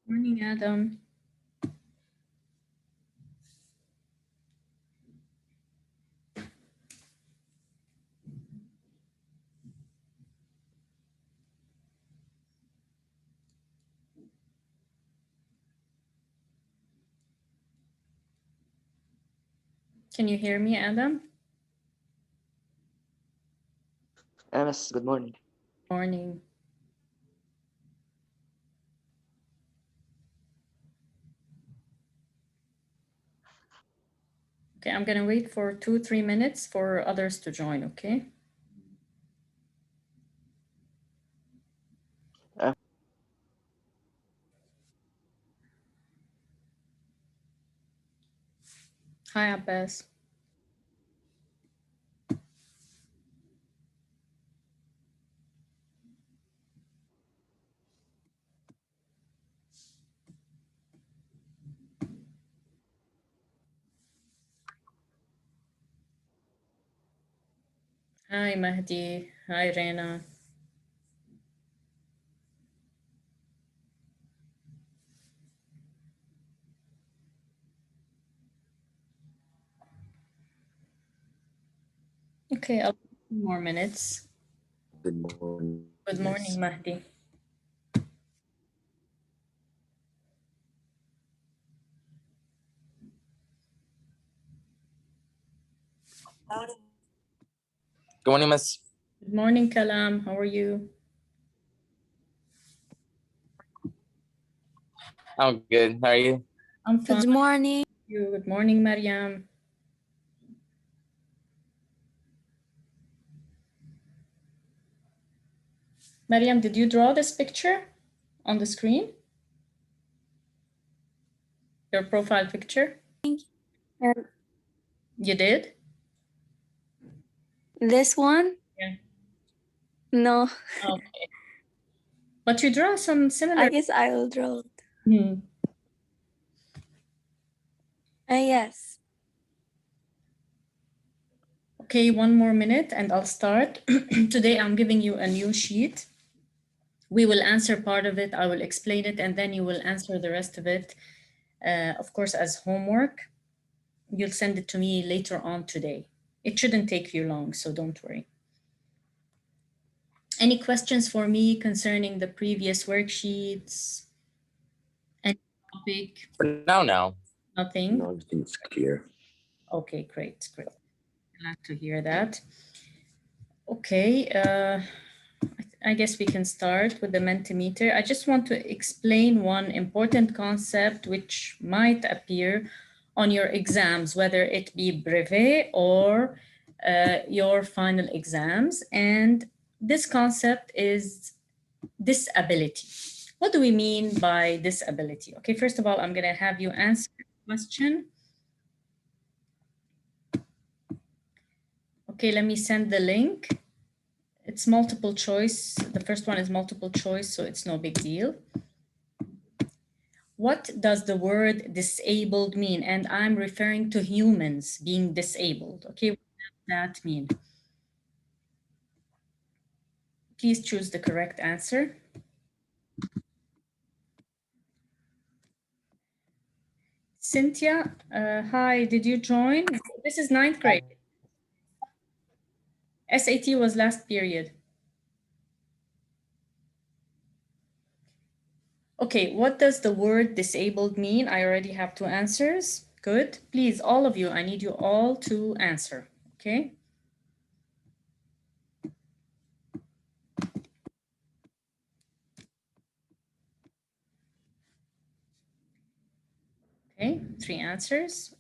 Morning, Adam. Can you hear me, Adam? MS, good morning. Morning. Okay, I'm gonna wait for 2-3 minutes for others to join, okay? Uh, Hi, Abbas. Hi, Mahdi. Hi, Rena. Okay, I'll wait 2 more minutes. Good morning. Good morning, Mahdi. Good morning, Miss. Good morning, Kalam. How are you? I'm good. How are you? I'm fine. Good morning. Good morning, Mariam. Mariam, did you draw this picture on the screen? Your profile picture? And You did? this one? Yeah. No, Okay. But you draw some similar. I guess I will draw it. Hmm. Yes. Okay, 1 more minute and I'll start. Today I'm giving you a new sheet. We will answer part of it, I will explain it, and then you will answer the rest of it, of course, as homework. You'll send it to me later on today. It shouldn't take you long, so don't worry. Any questions for me concerning the previous worksheets? Any topic? For now, Nothing? no, everything's clear. Okay, great. Glad to hear that. Okay, I guess we can start with the Mentimeter. I just want to explain one important concept which might appear on your exams, whether it be brevet or your final exams. And this concept is disability. What do we mean by disability? Okay, first of all, I'm going to have you answer the question. Okay, let me send the link. It's multiple choice. The first one is multiple choice, so it's no big deal. What does the word disabled mean? And I'm referring to humans being disabled. Okay, what does that mean? Please choose the correct answer. Cynthia, hi, did you join? This is 9th grade. SAT was last period. Okay, what does the word disabled mean? I already have 2 answers. Good. Please, all of you, I need you all to answer, okay? Okay, 3 answers.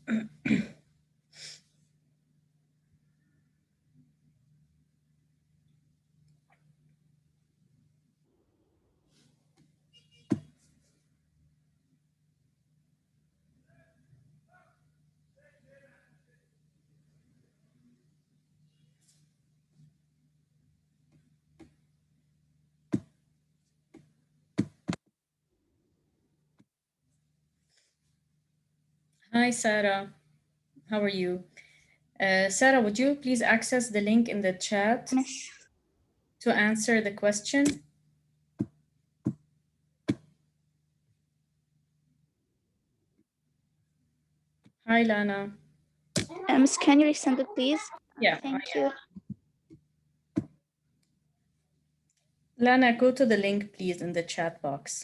Hi, Sarah. How are you? Sarah, would you please access the link in the chat to answer the question? Hi, Lana. Miss, can you resend it, please? Yeah. Thank you. Lana, go to the link, please, in the chat box.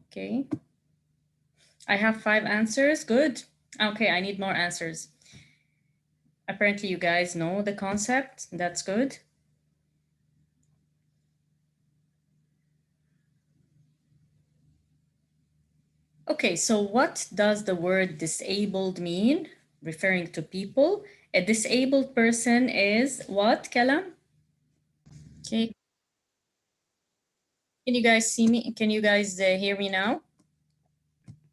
Okay. I have 5 answers. Good. Okay, I need more answers. Apparently, you guys know the concept. That's good. Okay, so what does the word disabled mean? Referring to people. A disabled person is what, Kalam? Okay. Can you guys see me? Can you guys hear me now?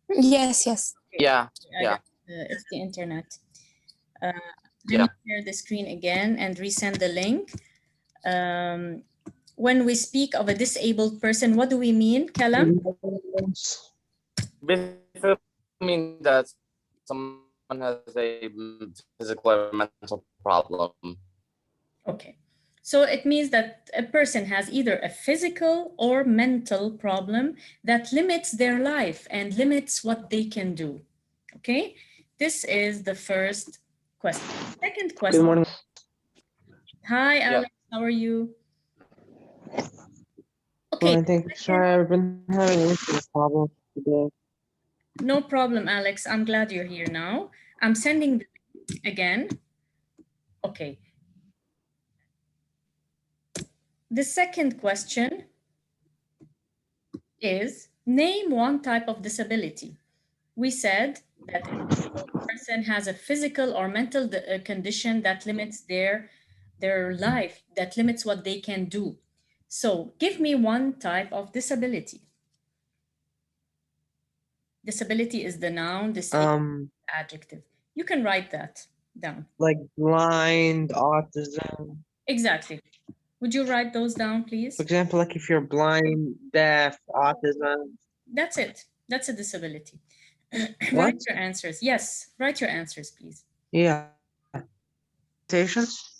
Yes, yes. Yeah, yeah, It's the internet. Let yeah. me share the screen again and resend the link. When we speak of a disabled person, what do we mean, Kalam? Basically mean that someone has a physical or mental problem. Okay. So it means that a person has either a physical or mental problem that limits their life and limits what they can do. Okay. This is the first question. Second question. Good morning. Hi, Yeah. Alex. How are you? Okay. I think sorry, I've been having this problem today. No problem, Alex. I'm glad you're here now. I'm sending the link again. Okay. The second question is name one type of disability. We said that a disabled person has a physical or mental condition that limits their life, that limits what they can do. So give me one type of disability. Disability is the noun, disability adjective. You can write that down. Like blind, autism. Exactly. Would you write those down, please? For example, like if you're blind, deaf, autism. That's it. That's a disability. What? Write your answers. Yes, write your answers, please. Yeah. Limitations?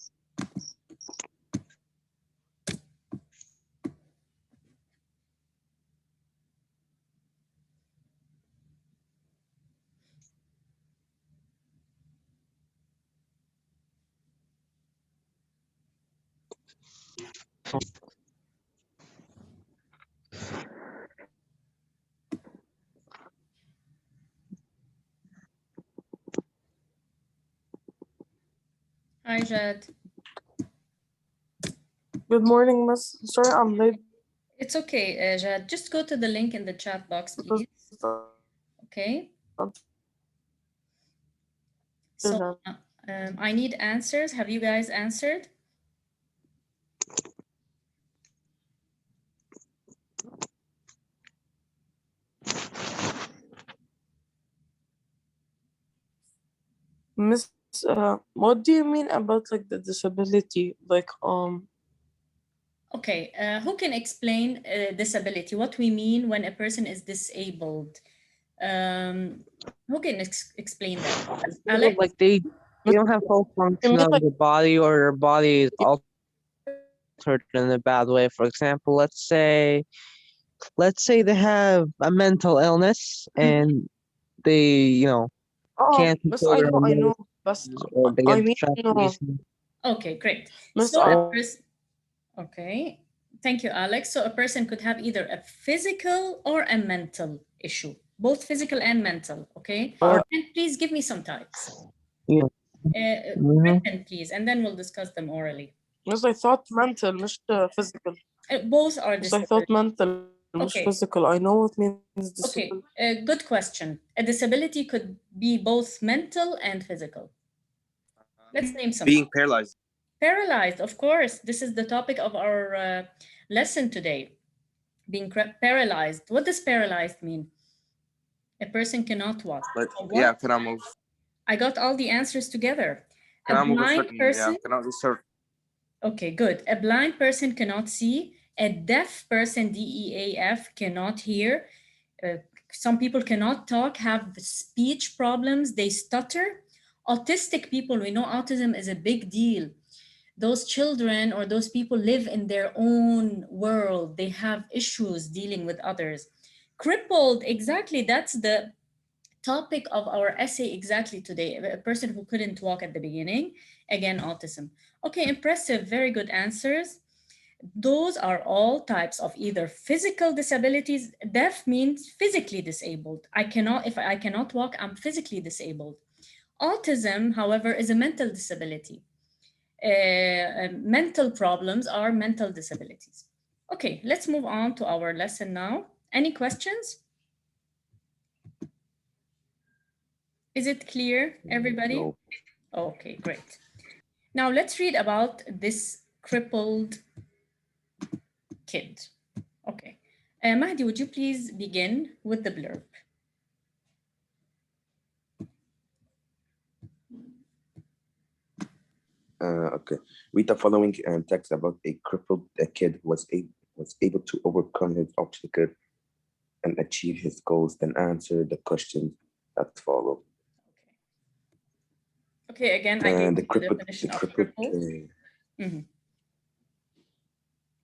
Hi, Jad. Good morning, Miss. Sorry, I'm late It's okay, Jad. Just go to the link in the chat box, because please. Okay. Untitled So I need answers. Have you guys answered? Miss, what do you mean about like the disability? Like, Okay. Who can explain disability? What we mean when a person is disabled? Who can explain that? Alex? Like they don't have full you function mean of like the body, or their body is altered in a bad way. For example, let's say they have a mental illness and they, can't Miss, control their I know, emotions, but or they I get mean, distracted no, easily. Okay, great. Miss, So a person, okay. Thank you, Alex. So a person could have either a physical or a mental issue, both physical and mental, okay? Or And please give me some types. yeah. Written, please, and then we'll discuss them orally. Miss, I thought mental, مش physical. Both are Miss, I thought disability. mental, مش Okay. physical. I know what means Okay, disability. good question. A disability could be both mental and physical. Let's name some. Being paralyzed. Paralyzed, of course. This is the topic of our lesson today. Being paralyzed. What does paralyzed mean? A person cannot walk. Like, Or yeah, what? cannot move. I got all the answers together. A Cannot move a blind certain, person. yeah, cannot do certain. Okay, good. A blind person cannot see. A deaf person, DEAF, cannot hear. Some people cannot talk, have speech problems, they stutter. Autistic people, we know autism is a big deal. Those children or those people live in their own world. They have issues dealing with others. Crippled, exactly, that's the topic of our essay exactly today, a person who couldn't walk at the beginning, again, autism. Okay, impressive, very good answers. Those are all types of either physical disabilities. Deaf means physically disabled. If I cannot walk, I'm physically disabled. Autism, however, is a mental disability. Mental problems are mental disabilities. Okay, let's move on to our lesson now. Any questions? Is it clear, everybody? No. Okay, great. Now let's read about this crippled kid. Okay. Mahdi, would you please begin with the blurb? Okay. Read the following text about a crippled kid who was able to overcome his obstacle and achieve his goals, then answer the questions that follow. Okay, again, I gave And the you the crippled definition of crippled crippled.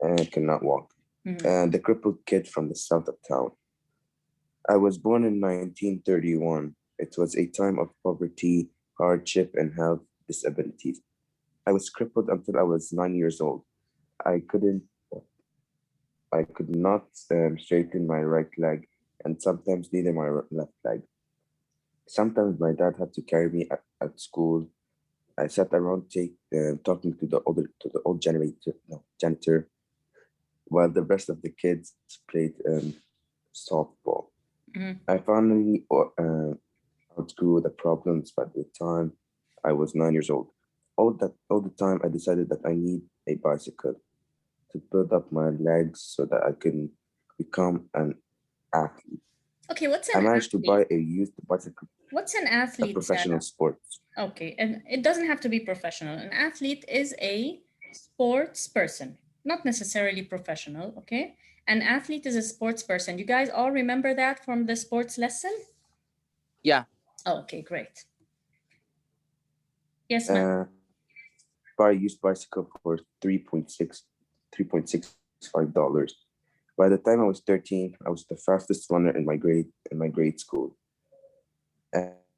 kid cannot walk. Mhm. And the crippled kid from the south of town. I was born in 1931. It was a time of poverty, hardship, and health disabilities. I was crippled until I was 9 years old. I couldn't, I could not straighten my right leg, and sometimes neither my left leg. Sometimes my dad had to carry me at school. I sat around talking to the old janitor, while the rest of the kids played softball. Mhm. I finally outgrew the problems by the time I was 9 years old. All the time, I decided that I need a bicycle to build up my legs so that I can become an athlete. Okay, what's I an managed to athlete? buy a used bicycle, What's an a athlete, professional Sarah? sport. Okay, and it doesn't have to be professional. An athlete is a sports person, not necessarily professional, okay? An athlete is a sports person. You guys all remember that from the sports lesson? Yeah. Okay, great. Yes, ma'am. Buy a used bicycle for $3.65. By the time I was 13, I was the fastest runner in my grade school.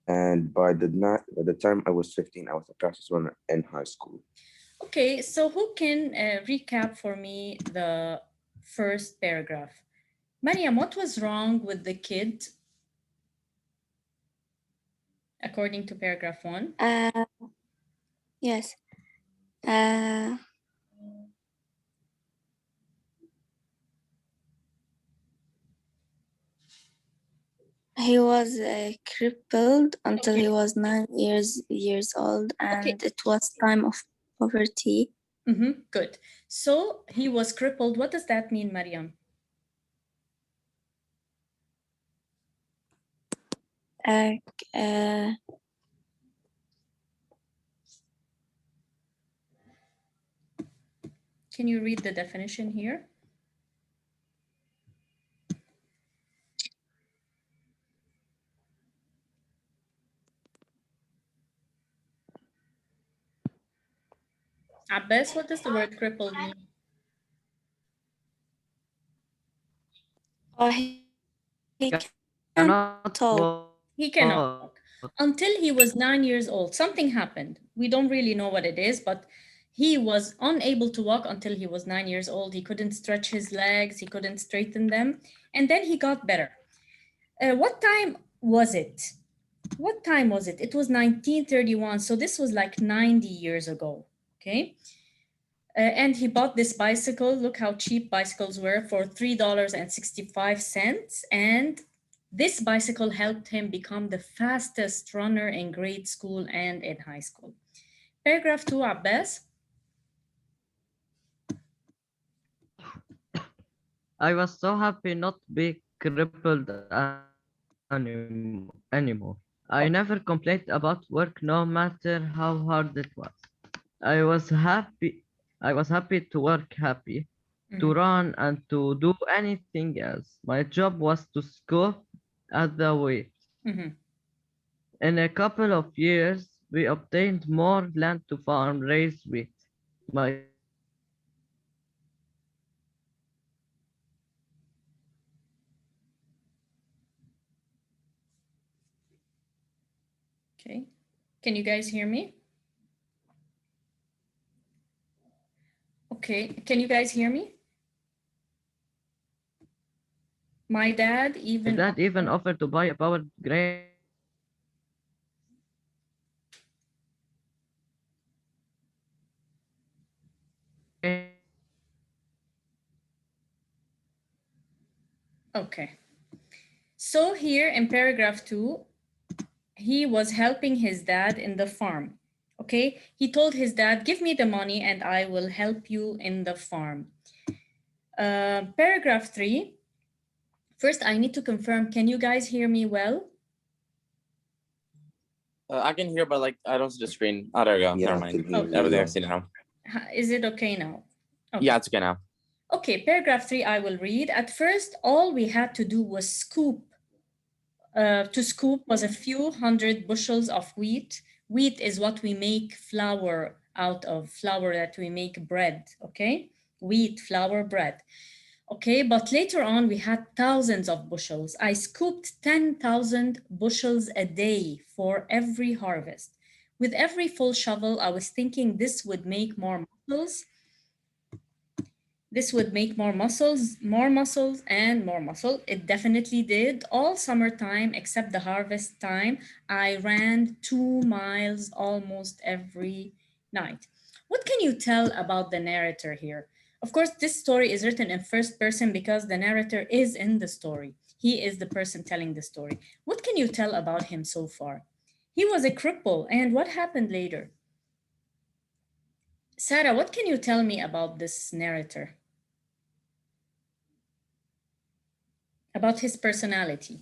And by the time I was 15, I was the fastest runner in high school. Okay, so who can recap for me the first paragraph? Mariam, what was wrong with the kid according to paragraph 1? Yes. He was crippled until he was 9 years old, and it was time of poverty. Good. So he was crippled. What does that mean, Mariam? Uh, uh, Can you read the definition here? Abbas, what does the word crippled mean? he can't Cannot talk. He cannot walk. walk. Until he was 9 years old, something happened. We don't really know what it is, but he was unable to walk until he was 9 years old. He couldn't stretch his legs, he couldn't straighten them, and then he got better. What time was it? What time was it? It was 1931, so this was like 90 years ago, okay? And he bought this bicycle. Look how cheap bicycles were, for $3.65. And this bicycle helped him become the fastest runner in grade school and in high school. Paragraph 2, Abbas. I was so happy not to be crippled anymore. I never complained about work no matter how hard it was. I was happy. I was happy to work, happy to run, and to do anything else. My job was to scoop at the weight. Mhm. In a couple of years, we obtained more land to farm, raise wheat. My Okay. Can you guys hear me? Okay. Can you guys hear me? My dad even offered to buy a powered grain. Okay. So here in paragraph 2, he was helping his dad in the farm. Okay. He told his dad, give me the money and I will help you in the farm. Paragraph 3. First, I need to confirm, can you guys hear me well? I can hear, but like I don't see the screen. Oh, there we go. Yeah, Never I mind. can hear you Everything I well. see now. Is it okay now? Okay. Yeah, it's okay now. Okay, paragraph 3, I will read. At first, all we had to do was scoop. To scoop was a few hundred bushels of wheat. Wheat is what we make flour out of, flour that we make bread, okay? Wheat, flour, bread. Okay, but later on we had thousands of bushels. I scooped 10,000 bushels a day for every harvest. With every full shovel, I was thinking this would make more muscles. This would make more muscles, and more muscle. It definitely did. All summertime, except the harvest time, I ran 2 miles almost every night. What can you tell about the narrator here? Of course, this story is written in first person because the narrator is in the story. He is the person telling the story. What can you tell about him so far? He was a cripple, and what happened later? Sarah, what can you tell me about this narrator? About his personality?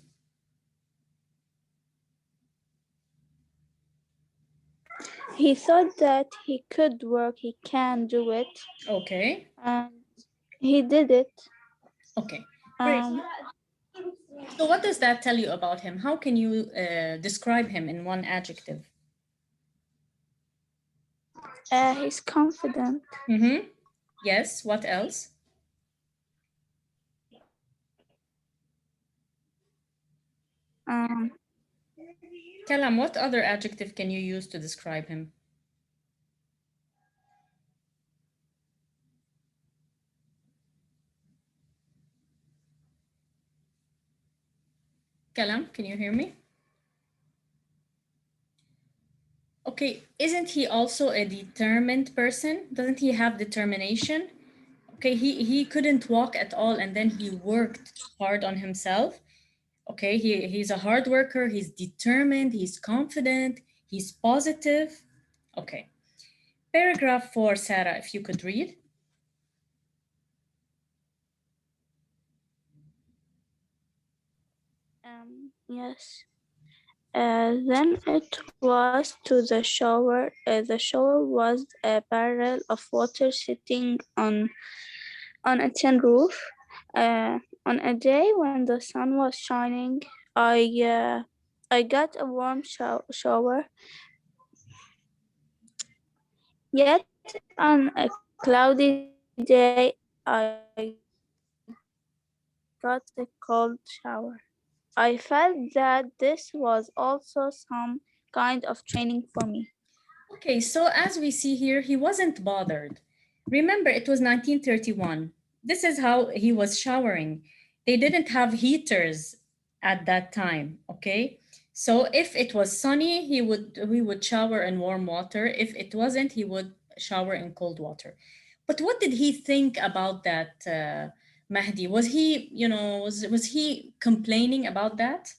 He thought that he could work, he can do it, Okay, and he did it. okay, great. Um, So what does that tell you about him? How can you describe him in one adjective? he's confident. Mm-hmm. Yes, what else? Um, Kalam, what other adjective can you use to describe him? Kalam, can you hear me? Okay, isn't he also a determined person? Doesn't he have determination? Okay, he couldn't walk at all and then he worked hard on himself. Okay, he's a hard worker, he's determined, he's confident, he's positive. Okay. Paragraph 4, Sarah, if you could read. yes. Then it was to the shower. The shower was a barrel of water sitting on a tin roof. On a day when the sun was shining, I got a warm shower. Yet on a cloudy day, I got a cold shower. I felt that this was also some kind of training for me. Okay, so as we see here, he wasn't bothered. Remember, it was 1931. This is how he was showering. They didn't have heaters at that time, okay? So if it was sunny, he would shower in warm water. If it wasn't, he would shower in cold water. But what did he think about that, Mahdi? Was he, was he complaining about that?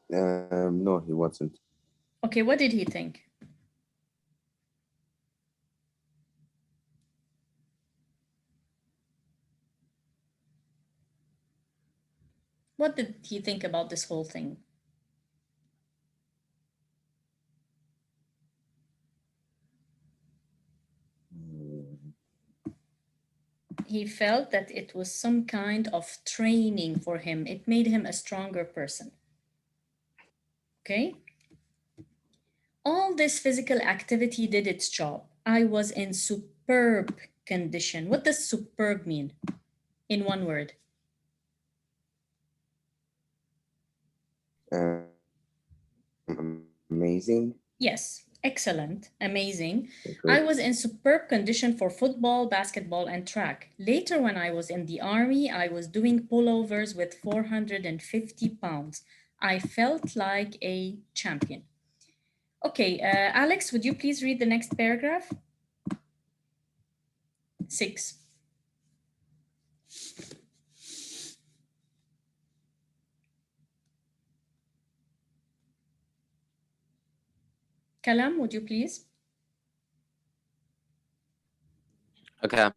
No, he wasn't. Okay, what did he think? What did he think about this whole thing? He felt that it was some kind of training for him. It made him a stronger person. Okay? All this physical activity did its job. I was in superb condition. What does superb mean in one word? Amazing. Yes, excellent, amazing. Great. I was in superb condition for football, basketball, and track. Later, when I was in the army, I was doing pullovers with 450 pounds. I felt like a champion. Okay, Alex, would you please read the next paragraph? 6. Kalam, would you please? Okay.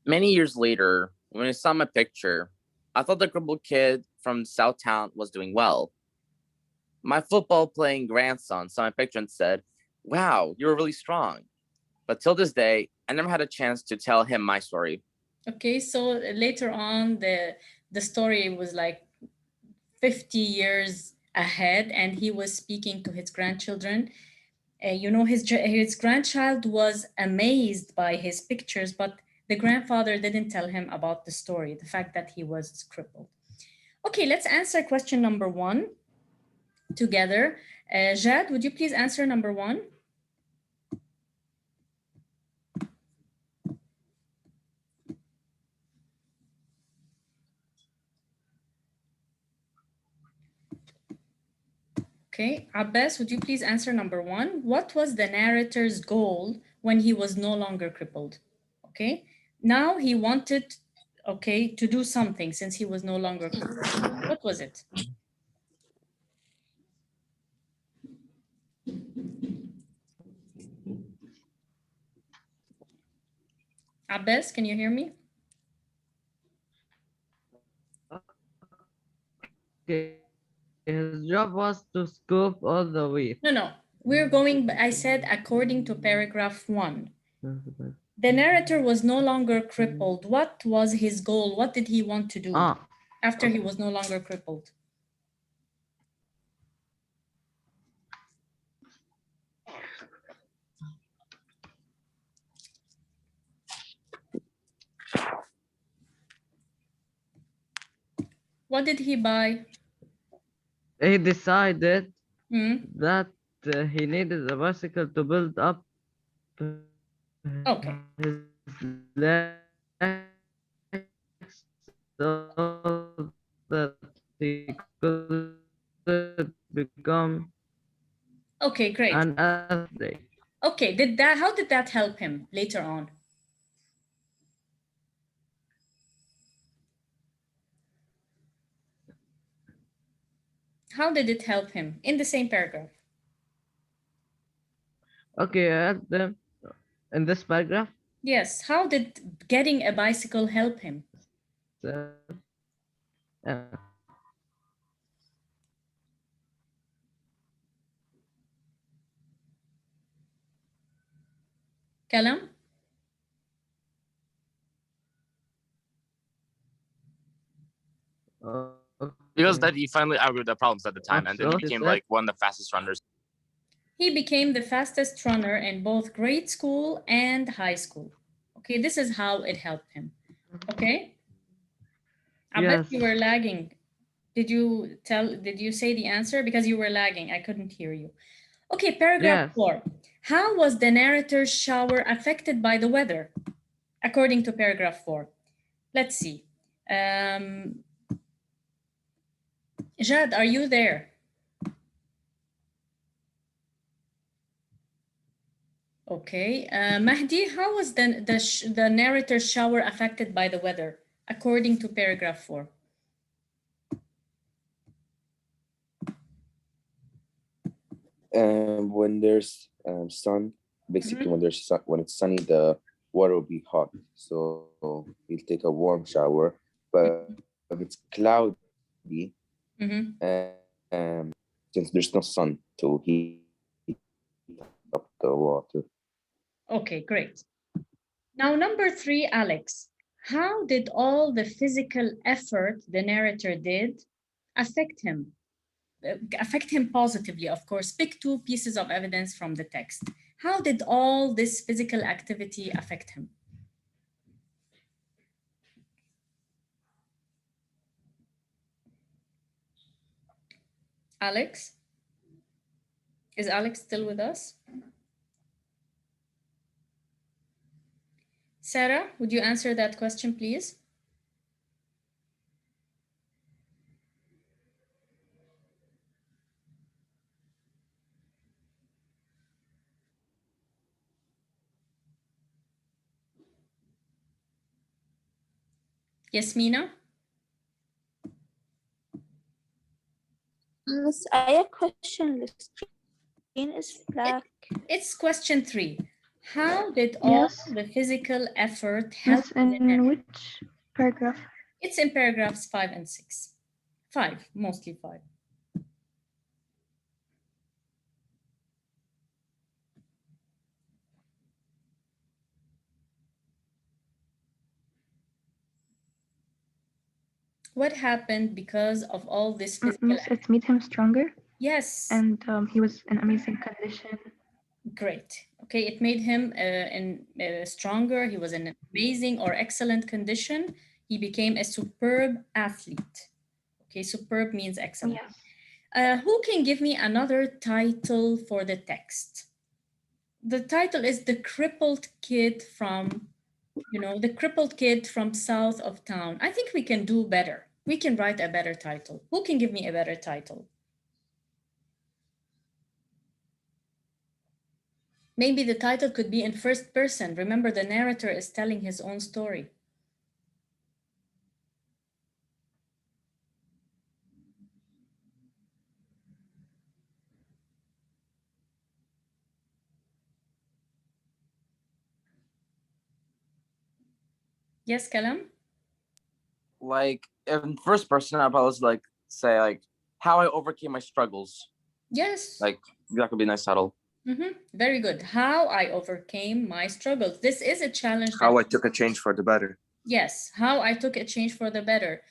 Many years later, when I saw my picture, I thought the crippled kid from Southtown was doing well. My football playing grandson saw my picture and said, "Wow, you're really strong." But till this day, I never had a chance to tell him my story. Okay, so later on, the story was like 50 years ahead, and he was speaking to his grandchildren. His grandchild was amazed by his pictures, but the grandfather didn't tell him about the story, the fact that he was crippled. Okay, let's answer question number 1 together. Jad, would you please answer number 1? Okay, Abbas, would you please answer number 1? What was the narrator's goal when he was no longer crippled? Okay, now he wanted, okay, to do something since he was no longer crippled. What was it? Abbas, can you hear me? Okay. His job was to scoop all the wheat. No. We're going, I said, according to paragraph 1. The narrator was no longer crippled. What was his goal? What did he want to do after he was no longer crippled? What did he buy? He decided Hmm? that he needed a bicycle to build up Okay. his legs so that he could become Okay, great. an athlete. Okay, how did that help him later on? How did it help him in the same paragraph? Okay, at in this paragraph, Yes, how did getting a bicycle help him? uh, Kalam? Because okay. that he finally outgrew the problems at the time, and then he Also, became said- like one of the fastest runners. He became the fastest runner in both grade school and high school. Okay, this is how it helped him. Okay? I bet Yes. you were lagging. Did you say the answer? Because you were lagging. I couldn't hear you. Okay, paragraph Yes. 4. How was the narrator's shower affected by the weather? According to paragraph 4. Let's see. Jad, are you there? Okay. Mahdi, how was the narrator's shower affected by the weather, according to paragraph 4? When there's sun, basically when there's sun, when it's sunny, the water will be hot. So you'll take a warm shower. But if it's cloudy, since there's no sun to heat up the water. Okay, great. Now, number 3, Alex. How did all the physical effort the narrator did affect him? Affect him positively, of course. Pick 2 pieces of evidence from the text. How did all this physical activity affect him? Alex? Is Alex still with us? Sarah, would you answer that question, please? Yasmina? Miss Aya, question, the screen is black. It's question 3. How did all Yes. the physical effort help Miss, the narrator? in which paragraph? It's in paragraphs 5 and 6. 5, mostly 5. What happened because of all this physical Miss, it made him stronger, Yes, and he was in amazing condition. great. Okay, it made him stronger. He was in amazing or excellent condition. He became a superb athlete. Okay, superb means excellent. Yes. Who can give me another title for the text? The title is The Crippled Kid from, The Crippled Kid from South of Town. I think we can do better. We can write a better title. Who can give me a better title? Maybe the title could be in first person. Remember, the narrator is telling his own story. Yes, Kalam? Like in first person, I'd probably like say like how I overcame my struggles. Yes. Like that could be a nice title. Very good. How I overcame my struggles. This is a challenge. How I took a change for the better. Yes, how I took a change for the better.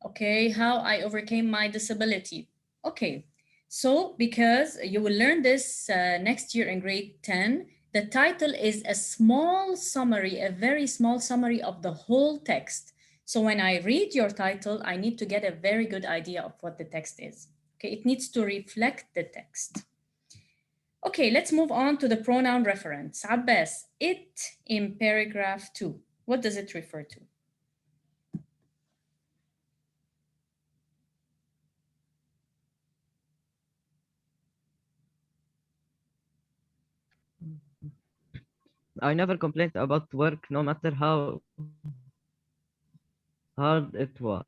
Okay, how I overcame my disability. Okay, so because you will learn this next year in grade 10, the title is a small summary, a very small summary of the whole text. So when I read your title, I need to get a very good idea of what the text is. Okay, it needs to reflect the text. Okay, let's move on to the pronoun reference. Abbas, it in paragraph 2. What does it refer to? I never complained about work, no matter how hard it was.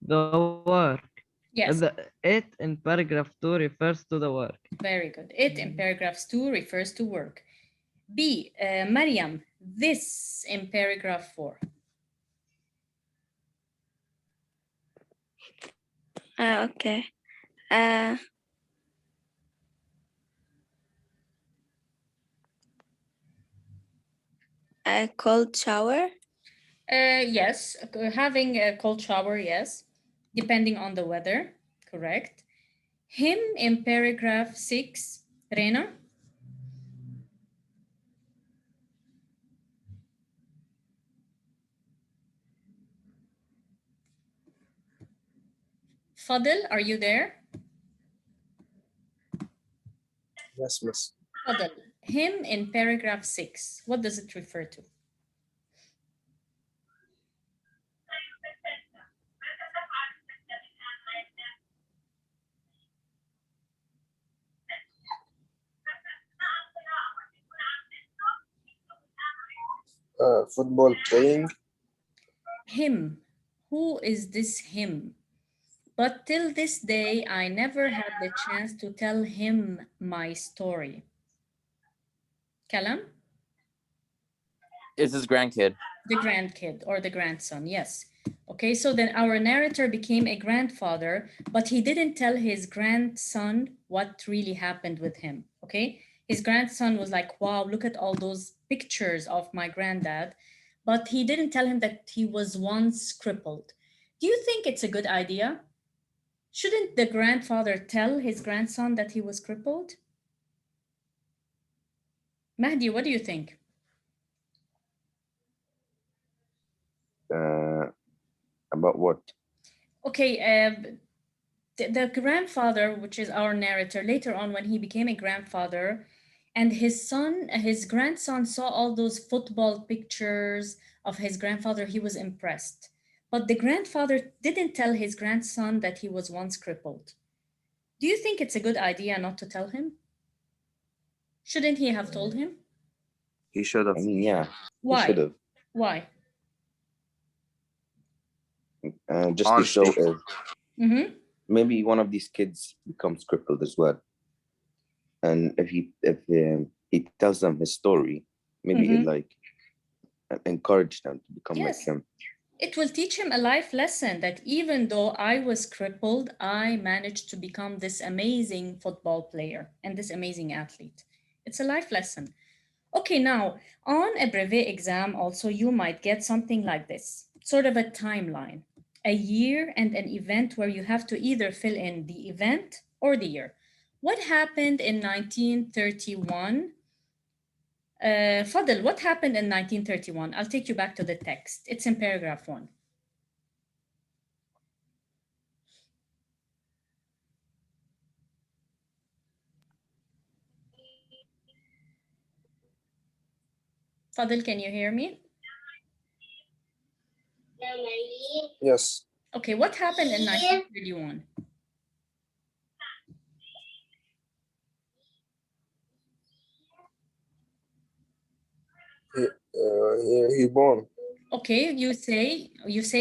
The work. Yes. It in paragraph 2 refers to the work. Very good. It in paragraphs 2 refers to work. B, Mariam, this in paragraph 4. Okay. A cold shower. Yes, having a cold shower, yes, depending on the weather, correct. Him in paragraph 6, Rena. Fadil, are you there? Yes, miss. Fadil, him in paragraph 6, what does it refer to? Football playing. Him. Who is this him? But till this day, I never had the chance to tell him my story. Kalam? It's his grandkid. The grandkid or the grandson, yes. Okay, so then our narrator became a grandfather, but he didn't tell his grandson what really happened with him. Okay, his grandson was like, wow, look at all those pictures of my granddad, but he didn't tell him that he was once crippled. Do you think it's a good idea? Shouldn't the grandfather tell his grandson that he was crippled? Mahdi, what do you think? About what? Okay, the grandfather, which is our narrator, later on when he became a grandfather, and his grandson saw all those football pictures of his grandfather, he was impressed. But the grandfather didn't tell his grandson that he was once crippled. Do you think it's a good idea not to tell him? Shouldn't he have told him? He should have. I mean, yeah. He should Why? have. Why? Just to show if Mm-hmm. maybe one of these kids becomes crippled as well, and if he tells them his story, maybe it like encourage them to become like Yes. him. It will teach him a life lesson that even though I was crippled, I managed to become this amazing football player and this amazing athlete. It's a life lesson. Okay, now on a brevet exam, also, you might get something like this, sort of a timeline, a year and an event where you have to either fill in the event or the year. What happened in 1931? Fadl, what happened in 1931? I'll take you back to the text. It's in paragraph 1. Fadl, can you hear me? Yes. Okay, what happened in 1931? He born. Okay, you say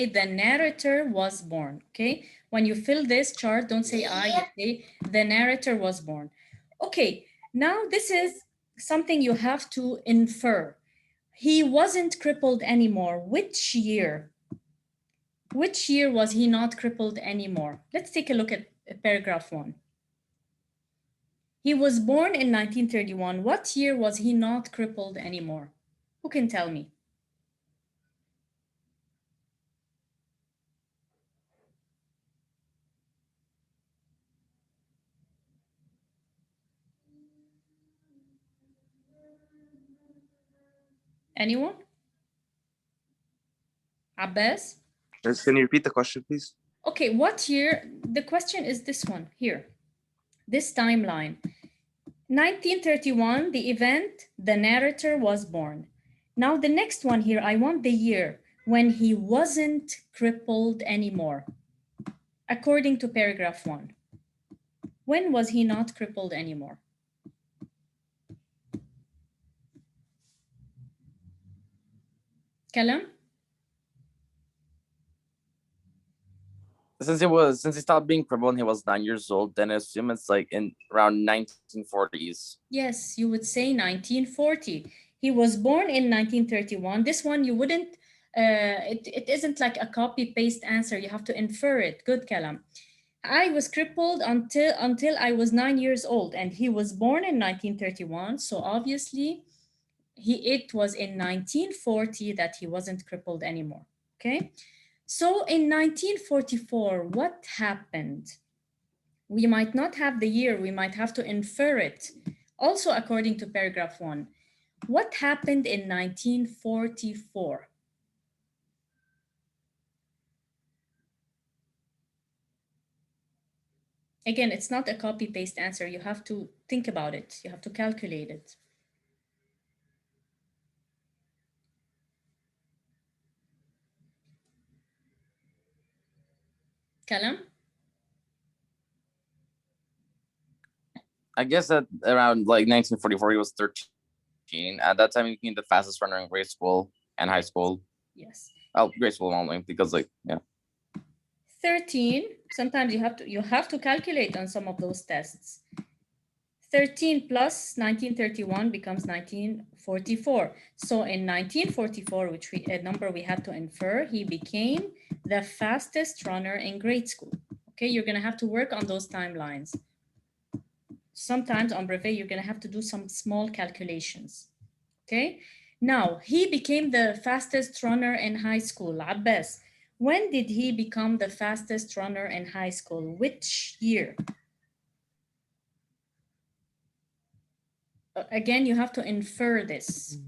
the narrator was born. Okay, when you fill this chart, don't say I, you say the narrator was born. Okay, now this is something you have to infer. He wasn't crippled anymore. Which year? Which year was he not crippled anymore? Let's take a look at paragraph 1. He was born in 1931. What year was he not crippled anymore? Who can tell me? Anyone? Abbas? Can you repeat the question, please? Okay, what year? The question is this one here, this timeline. 1931, the event, the narrator was born. Now the next one here, I want the year when he wasn't crippled anymore. According to paragraph 1. When was he not crippled anymore? Kalam? Since he stopped being crippled when he was 9 years old, then I assume it's like in around 1940s. Yes, you would say 1940. He was born in 1931. This one you wouldn't, it isn't like a copy-paste answer. You have to infer it. Good, Kalam. I was crippled until I was 9 years old, and he was born in 1931. So obviously, it was in 1940 that he wasn't crippled anymore. Okay. So in 1944, what happened? We might not have the year, we might have to infer it. Also, according to paragraph 1, what happened in 1944? Again, it's not a copy-paste answer. You have to think about it. You have to calculate it. Kalam? I guess that around like 1944, he was 13. At that time, he became the fastest runner in grade school and high school. Yes. Oh, grade school only, because like, yeah. 13, sometimes you have to calculate on some of those tests. 13 plus 1931 becomes 1944. So in 1944, which a number we had to infer, he became the fastest runner in grade school. Okay, you're gonna have to work on those timelines. Sometimes on brevet, you're gonna have to do some small calculations. Okay, now he became the fastest runner in high school. Abbas, when did he become the fastest runner in high school? Which year? Again, you have to infer this.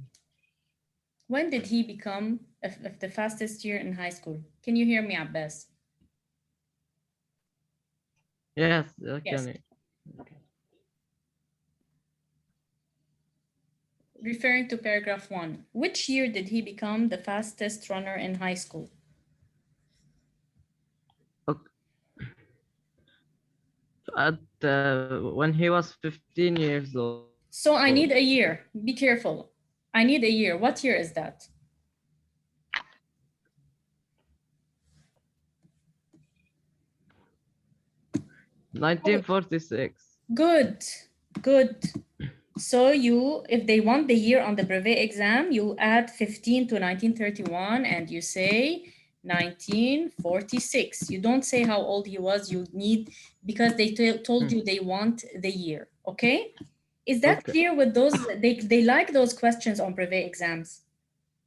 When did he become the fastest year in high school? Can you hear me, Abbas? Yes, Yes. okay. Referring to paragraph 1, which year did he become the fastest runner in high school? At when he was 15 years old. So I need a year. Be careful. I need a year. What year is that? Oh. 1946. Good, good. So if they want the year on the brevet exam, you add 15 to 1931 and you say 1946. You don't say how old he was. You need, because they told you they want the year, okay? Is that clear with those? They like those questions on brevet exams,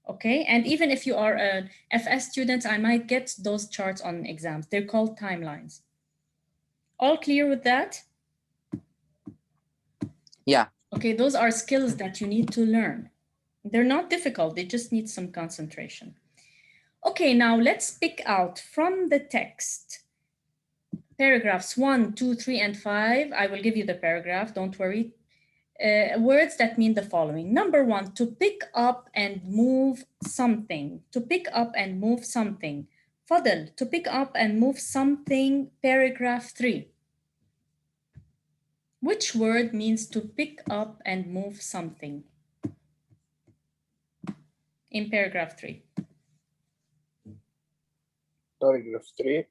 okay? And even if you are an FS student, I might get those charts on exams. They're called timelines. All clear with that? Yeah. Okay, those are skills that you need to learn. They're not difficult, they just need some concentration. Okay, now let's pick out from the text paragraphs 1, 2, 3, and 5. I will give you the paragraph, don't worry. Words that mean the following. Number 1, to pick up and move something. To pick up and move something. Fadl, to pick up and move something, paragraph 3. Which word means to pick up and move something? In paragraph 3. Paragraph 3.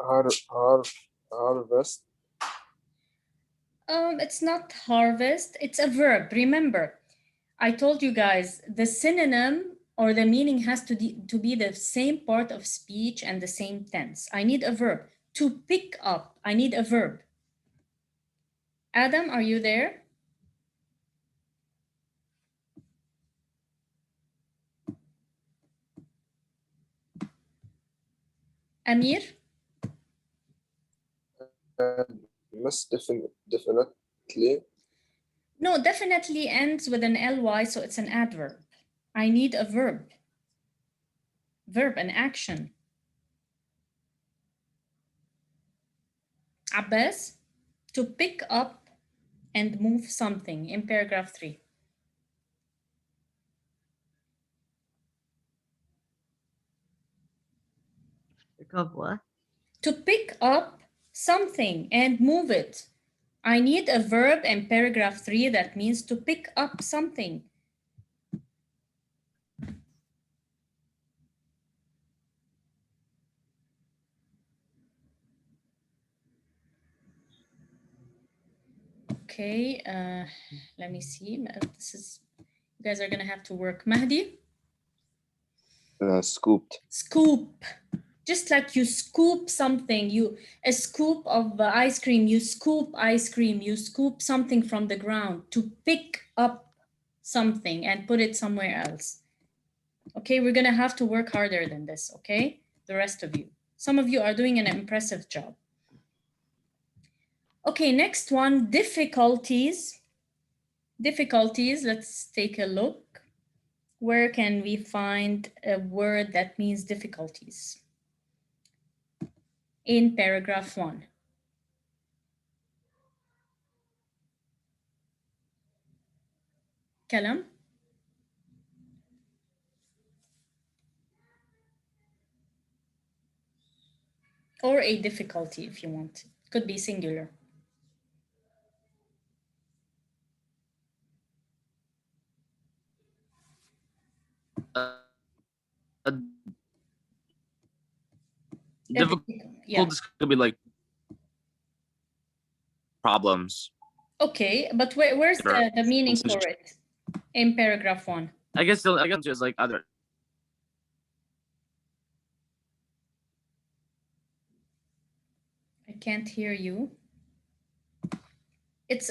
Harvest. It's not harvest, it's a verb. Remember, I told you guys the synonym or the meaning has to be the same part of speech and the same tense. I need a verb. To pick up, I need a verb. Adam, are you there? Amir? Miss definitely. No, definitely ends with an ly, so it's an adverb. I need a verb. Verb, an action. Abbas, to pick up and move something in paragraph 3. Pick up what? To pick up something and move it. I need a verb in paragraph 3 that means to pick up something. Okay, let me see. You guys are gonna have to work. Mahdi? Scooped. Scoop. Just like you scoop something, a scoop of ice cream, you scoop ice cream, you scoop something from the ground to pick up something and put it somewhere else. Okay, we're gonna have to work harder than this, okay? The rest of you. Some of you are doing an impressive job. Okay, next one, difficulties. Difficulties, let's take a look. Where can we find a word that means difficulties? In paragraph 1. Kalam? Or a difficulty if you want. Could be singular. Difficulties could be like problems. Okay, but where's the meaning for it in paragraph 1? I guess it's like other. I can't hear you. It's